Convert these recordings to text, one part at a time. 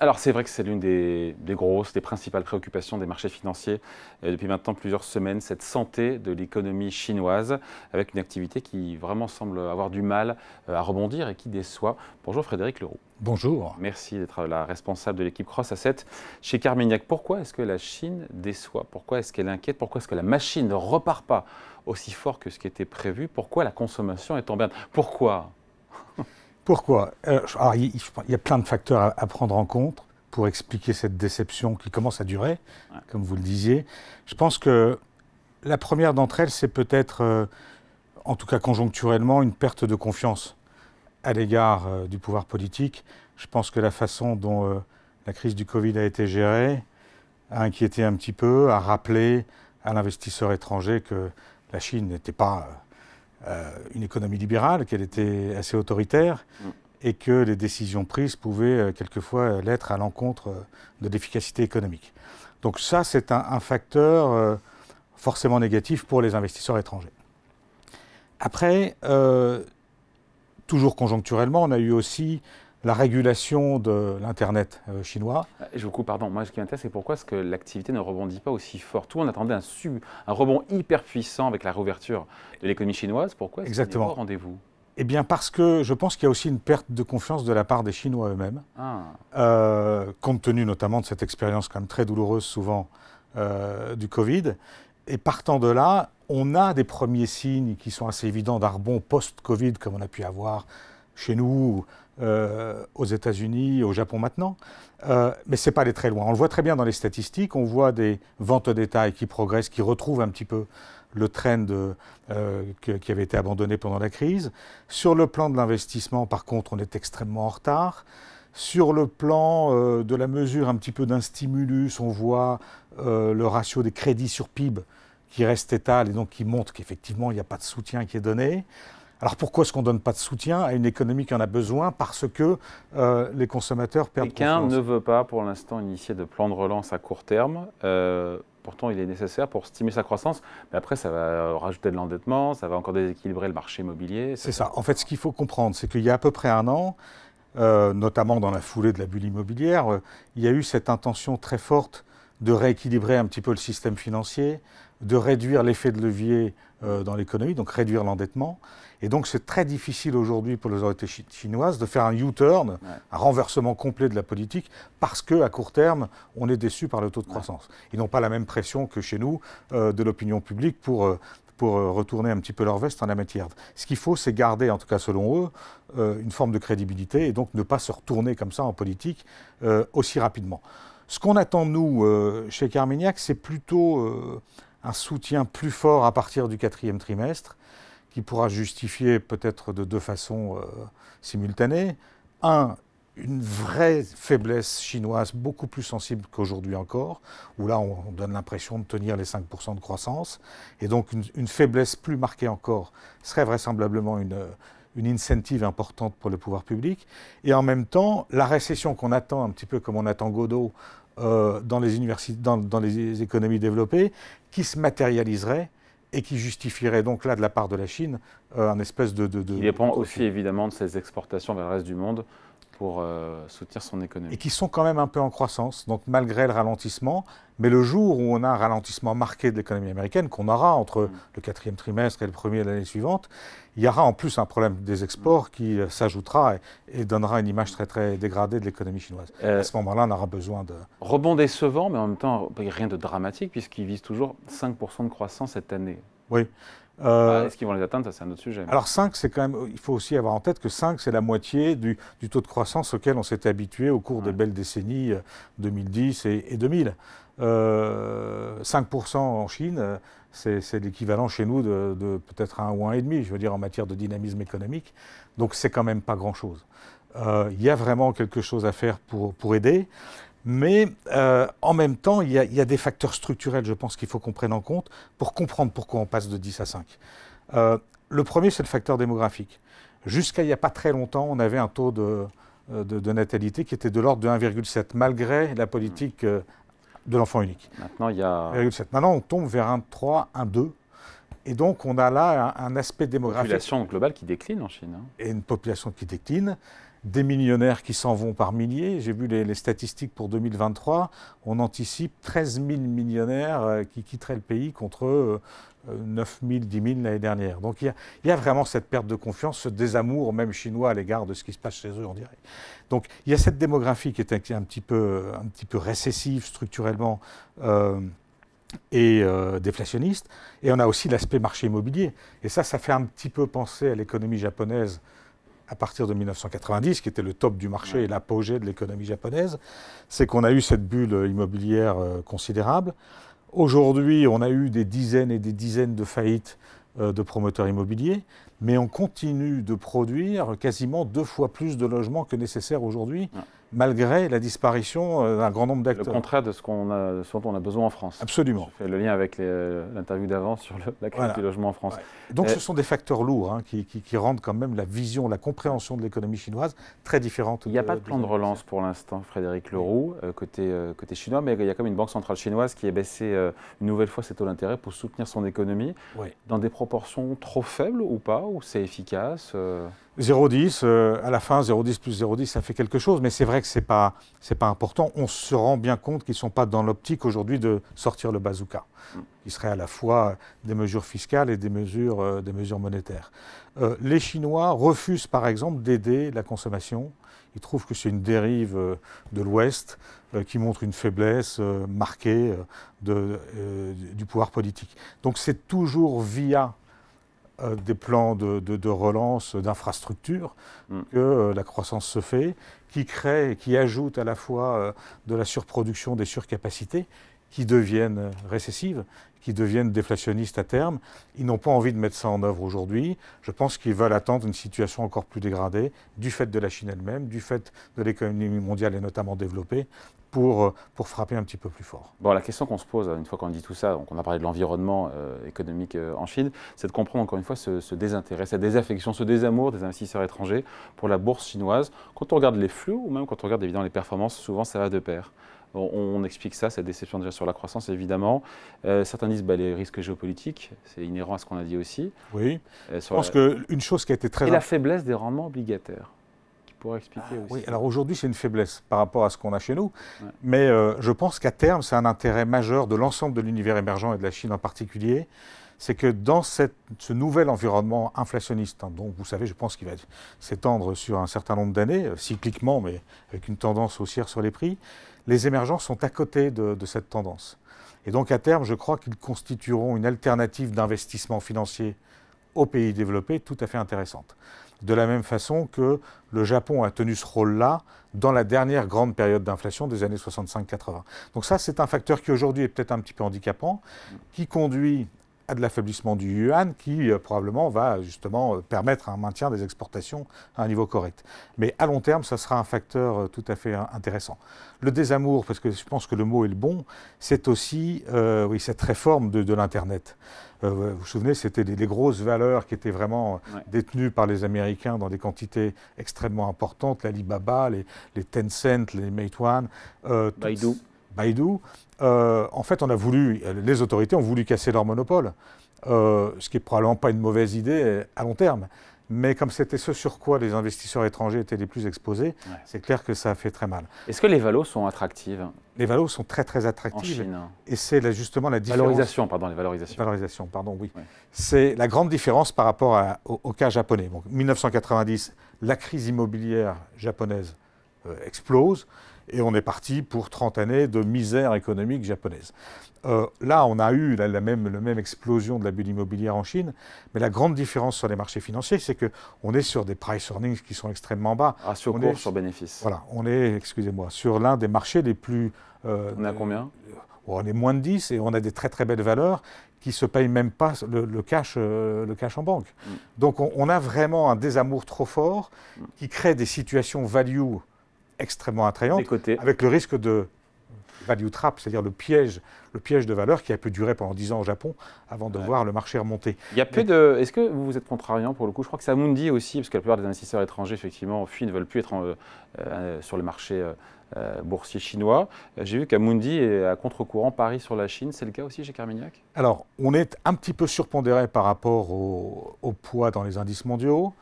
Alors c'est vrai que c'est l'une des grosses, des principales préoccupations des marchés financiers depuis maintenant plusieurs semaines, cette santé de l'économie chinoise, avec une activité qui vraiment semble avoir du mal à rebondir et qui déçoit. Bonjour Frédéric Leroux. Bonjour. Merci d'être la responsable de l'équipe Cross Asset chez Carmignac. Pourquoi est-ce que la Chine déçoit? Pourquoi est-ce qu'elle inquiète? Pourquoi est-ce que la machine ne repart pas aussi fort que ce qui était prévu? Pourquoi la consommation est en berne? Pourquoi? Pourquoi? Alors, il y a plein de facteurs à prendre en compte pour expliquer cette déception qui commence à durer, comme vous le disiez. Je pense que la première d'entre elles, c'est peut-être, en tout cas conjoncturellement, une perte de confiance à l'égard du pouvoir politique. Je pense que la façon dont la crise du Covid a été gérée a inquiété un petit peu, a rappelé à l'investisseur étranger que la Chine n'était pas une économie libérale, qu'elle était assez autoritaire et que les décisions prises pouvaient quelquefois l'être à l'encontre de l'efficacité économique. Donc ça, c'est un facteur forcément négatif pour les investisseurs étrangers. Après, toujours conjoncturellement, on a eu aussi la régulation de l'Internet chinois. Je vous coupe, pardon. Moi, ce qui m'intéresse, c'est pourquoi est-ce que l'activité ne rebondit pas aussi fort? Tout le monde attendait un rebond hyper puissant avec la réouverture de l'économie chinoise. Pourquoi est-ce qu'il n'est pas au rendez-vous? Eh bien, parce que je pense qu'il y a aussi une perte de confiance de la part des Chinois eux-mêmes, compte tenu notamment de cette expérience quand même très douloureuse souvent du Covid. Et partant de là, on a des premiers signes qui sont assez évidents d'un rebond post-Covid, comme on a pu avoir chez nous, aux États-Unis, au Japon maintenant. Mais ce n'est pas aller très loin. On le voit très bien dans les statistiques. On voit des ventes au détail qui progressent, qui retrouvent un petit peu le trend qui avait été abandonné pendant la crise. Sur le plan de l'investissement, par contre, on est extrêmement en retard. Sur le plan de la mesure un petit peu d'un stimulus, on voit le ratio des crédits sur PIB qui reste étal et donc qui montre qu'effectivement, il n'y a pas de soutien qui est donné. Alors pourquoi est-ce qu'on ne donne pas de soutien à une économie qui en a besoin? Parce que les consommateurs perdent confiance. Pékin ne veut pas pour l'instant initier de plan de relance à court terme. Pourtant, il est nécessaire pour stimuler sa croissance. Mais après, ça va rajouter de l'endettement, ça va encore déséquilibrer le marché immobilier. C'est ça. En fait, ce qu'il faut comprendre, c'est qu'il y a à peu près un an, notamment dans la foulée de la bulle immobilière, il y a eu cette intention très forte de rééquilibrer un petit peu le système financier, de réduire l'effet de levier dans l'économie, donc réduire l'endettement. Et donc c'est très difficile aujourd'hui pour les autorités chinoises de faire un U-turn, un renversement complet de la politique, parce qu'à court terme, on est déçu par le taux de croissance. Ils n'ont pas la même pression que chez nous de l'opinion publique pour retourner un petit peu leur veste en la matière. Ce qu'il faut, c'est garder, en tout cas selon eux, une forme de crédibilité et donc ne pas se retourner comme ça en politique aussi rapidement. Ce qu'on attend, nous, chez Carmignac, c'est plutôt un soutien plus fort à partir du 4e trimestre, qui pourra justifier peut-être de deux façons simultanées. Un, une vraie faiblesse chinoise, beaucoup plus sensible qu'aujourd'hui encore, où là on donne l'impression de tenir les 5% de croissance. Et donc une faiblesse plus marquée encore serait vraisemblablement une incentive importante pour le pouvoir public. Et en même temps, la récession qu'on attend, un petit peu comme on attend Godot dans les économies développées, qui se matérialiserait et qui justifierait donc là, de la part de la Chine, un espèce de... Il dépend aussi évidemment de ses exportations vers le reste du monde pour soutenir son économie. Et qui sont quand même un peu en croissance, donc malgré le ralentissement. Mais le jour où on a un ralentissement marqué de l'économie américaine, qu'on aura entre le 4e trimestre et le premier de l'année suivante, il y aura en plus un problème des exports qui s'ajoutera et donnera une image très très dégradée de l'économie chinoise. À ce moment-là, on aura besoin de... Rebond décevant, mais en même temps, rien de dramatique, puisqu'ils visent toujours 5% de croissance cette année. Oui. Est-ce qu'ils vont les atteindre? Ça, c'est un autre sujet. Alors 5, c'est quand même, il faut aussi avoir en tête que 5, c'est la moitié du taux de croissance auquel on s'était habitué au cours des belles décennies 2010 et 2000. 5% en Chine, c'est l'équivalent chez nous de peut-être 1 ou 1,5, je veux dire, en matière de dynamisme économique. Donc c'est quand même pas grand-chose. Il y a vraiment quelque chose à faire pour aider. Mais en même temps, il y a des facteurs structurels, je pense, qu'il faut qu'on prenne en compte pour comprendre pourquoi on passe de 10 à 5. Le premier, c'est le facteur démographique. Jusqu'à il n'y a pas très longtemps, on avait un taux de natalité qui était de l'ordre de 1,7, malgré la politique de l'enfant unique. Maintenant, il y a... 1,7. Maintenant, on tombe vers 1,3, 1,2. Et donc, on a là un aspect démographique. Une population globale qui décline en Chine. Et une population qui décline. des millionnaires qui s'en vont par milliers. J'ai vu les statistiques pour 2023. On anticipe 13 000 millionnaires qui quitteraient le pays contre 9 000, 10 000 l'année dernière. Donc il y a vraiment cette perte de confiance, ce désamour même chinois à l'égard de ce qui se passe chez eux, on dirait. Donc il y a cette démographie qui est un petit peu récessive structurellement et déflationniste. Et on a aussi l'aspect marché immobilier. Et ça fait un petit peu penser à l'économie japonaise à partir de 1990, qui était le top du marché et l'apogée de l'économie japonaise. C'est qu'on a eu cette bulle immobilière considérable. Aujourd'hui, on a eu des dizaines et des dizaines de faillites de promoteurs immobiliers, mais on continue de produire quasiment 2 fois plus de logements que nécessaire aujourd'hui, malgré la disparition d'un grand nombre d'acteurs. Le contraire de ce dont on a besoin en France. Absolument. Je fais le lien avec l'interview d'avant sur la crise du logement en France. Ouais. Donc ce sont des facteurs lourds qui rendent quand même la vision, la compréhension de l'économie chinoise très différente. Il n'y a pas de plan de relance pour l'instant, Frédéric Leroux, côté chinois, mais il y a quand même une banque centrale chinoise qui a baissé une nouvelle fois ses taux d'intérêt pour soutenir son économie, dans des proportions trop faibles ou pas, ou c'est efficace 0,10, à la fin, 0,10 plus 0,10, ça fait quelque chose, mais c'est vrai que c'est pas important. On se rend bien compte qu'ils ne sont pas dans l'optique aujourd'hui de sortir le bazooka. Il serait à la fois des mesures fiscales et des mesures monétaires. Les Chinois refusent par exemple d'aider la consommation. Ils trouvent que c'est une dérive de l'Ouest qui montre une faiblesse marquée du pouvoir politique. Donc c'est toujours via des plans de relance d'infrastructures que la croissance se fait, qui ajoute à la fois de la surproduction, des surcapacités, qui deviennent récessives, qui deviennent déflationnistes à terme. Ils n'ont pas envie de mettre ça en œuvre aujourd'hui. Je pense qu'ils veulent attendre une situation encore plus dégradée, du fait de la Chine elle-même, du fait de l'économie mondiale et notamment développée, pour frapper un petit peu plus fort. Bon, la question qu'on se pose, une fois qu'on dit tout ça, donc on a parlé de l'environnement économique en Chine, c'est de comprendre encore une fois ce désintérêt, cette désaffection, ce désamour des investisseurs étrangers pour la bourse chinoise. Quand on regarde les flux, ou même quand on regarde évidemment les performances, souvent ça va de pair. On explique ça, cette déception déjà sur la croissance, évidemment. Certains disent les risques géopolitiques, c'est inhérent à ce qu'on a dit aussi. Oui, je pense qu'une chose qui a été très... Et la faiblesse des rendements obligataires, qui pourrait expliquer aussi. Oui, alors aujourd'hui c'est une faiblesse par rapport à ce qu'on a chez nous, mais je pense qu'à terme c'est un intérêt majeur de l'ensemble de l'univers émergent et de la Chine en particulier. C'est que dans ce nouvel environnement inflationniste, dont vous savez, je pense qu'il va s'étendre sur un certain nombre d'années, cycliquement, mais avec une tendance haussière sur les prix, les émergents sont à côté de cette tendance. Et donc à terme, je crois qu'ils constitueront une alternative d'investissement financier aux pays développés tout à fait intéressante. De la même façon que le Japon a tenu ce rôle-là dans la dernière grande période d'inflation des années 65-80. Donc ça, c'est un facteur qui aujourd'hui est peut-être un petit peu handicapant, qui conduit à de l'affaiblissement du yuan qui probablement va justement permettre un maintien des exportations à un niveau correct. Mais à long terme, ça sera un facteur tout à fait intéressant. Le désamour, parce que je pense que le mot est le bon, c'est aussi cette réforme de l'Internet. Vous vous souvenez, c'était les grosses valeurs qui étaient vraiment détenues par les Américains dans des quantités extrêmement importantes, l'Alibaba, les Tencent, les Meituan, Baidu. En fait, les autorités ont voulu casser leur monopole, ce qui n'est probablement pas une mauvaise idée à long terme. Mais comme c'était ce sur quoi les investisseurs étrangers étaient les plus exposés, c'est clair que ça a fait très mal. Est-ce que les valos sont attractives? Les valos sont très très attractives. En Chine. Et c'est justement la différence. Les valorisations. Valorisation, pardon, oui. C'est la grande différence par rapport au cas japonais. Donc, 1990, la crise immobilière japonaise explose. Et on est parti pour 30 années de misère économique japonaise. Là, on a eu la même explosion de la bulle immobilière en Chine, mais la grande différence sur les marchés financiers, c'est qu'on est sur des price earnings qui sont extrêmement bas. Ratio cours sur bénéfice. Voilà, on est, sur l'un des marchés les plus... on est à combien? On est moins de 10 et on a des très très belles valeurs qui ne se payent même pas le cash en banque. Donc on a vraiment un désamour trop fort qui crée des situations value extrêmement attrayante, avec le risque de value trap, c'est-à-dire le piège de valeur qui a pu durer pendant 10 ans au Japon avant de voir le marché remonter. Est-ce que vous êtes contrariant pour le coup? Je crois que c'est Amundi aussi, parce que la plupart des investisseurs étrangers, effectivement, fuient, ne veulent plus être sur le marché boursier chinois. J'ai vu qu'Amundi est à contre-courant, Paris sur la Chine. C'est le cas aussi chez Carmignac? Alors, on est un petit peu surpondéré par rapport au poids dans les indices mondiaux.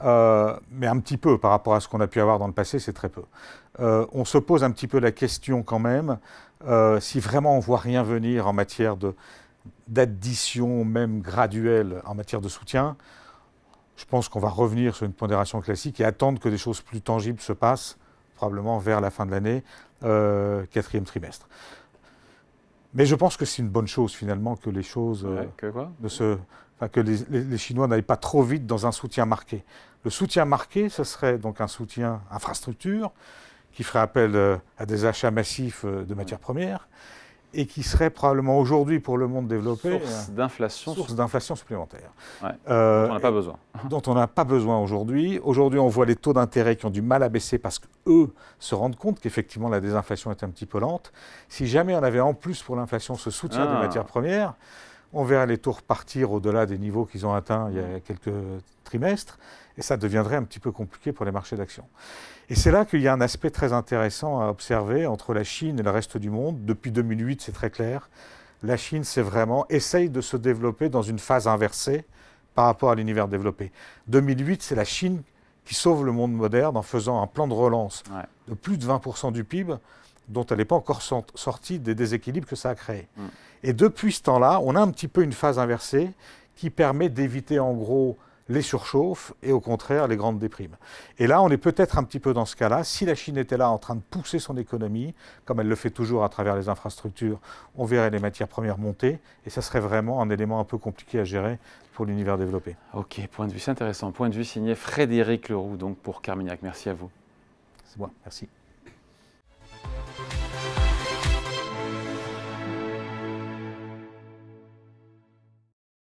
mais un petit peu par rapport à ce qu'on a pu avoir dans le passé, c'est très peu. On se pose un petit peu la question quand même, si vraiment on ne voit rien venir en matière d'addition, même graduelle, en matière de soutien, je pense qu'on va revenir sur une pondération classique et attendre que des choses plus tangibles se passent, probablement vers la fin de l'année, quatrième trimestre. Mais je pense que c'est une bonne chose finalement que les choses que les Chinois n'aillent pas trop vite dans un soutien marqué. Le soutien marqué, ce serait donc un soutien infrastructure qui ferait appel à des achats massifs de matières premières et qui serait probablement aujourd'hui pour le monde développé source d'inflation supplémentaire. Ouais, dont on n'a pas besoin. Dont on n'a pas besoin aujourd'hui. Aujourd'hui, on voit les taux d'intérêt qui ont du mal à baisser parce qu'eux se rendent compte qu'effectivement la désinflation est un petit peu lente. Si jamais on avait en plus pour l'inflation ce soutien des matières premières, on verrait les taux repartir au-delà des niveaux qu'ils ont atteints il y a quelques trimestres et ça deviendrait un petit peu compliqué pour les marchés d'actions. Et c'est là qu'il y a un aspect très intéressant à observer entre la Chine et le reste du monde. Depuis 2008, c'est très clair. La Chine, essaye de se développer dans une phase inversée par rapport à l'univers développé. 2008, c'est la Chine qui sauve le monde moderne en faisant un plan de relance de plus de 20% du PIB, dont elle n'est pas encore sortie des déséquilibres que ça a créés. Et depuis ce temps-là, on a un petit peu une phase inversée qui permet d'éviter en gros les surchauffes et au contraire les grandes déprimes. Et là, on est peut-être un petit peu dans ce cas-là. Si la Chine était là en train de pousser son économie, comme elle le fait toujours à travers les infrastructures, on verrait les matières premières monter et ça serait vraiment un élément un peu compliqué à gérer pour l'univers développé. Ok, point de vue, c'est intéressant. Point de vue signé Frédéric Leroux donc pour Carmignac. Merci à vous. C'est moi, merci.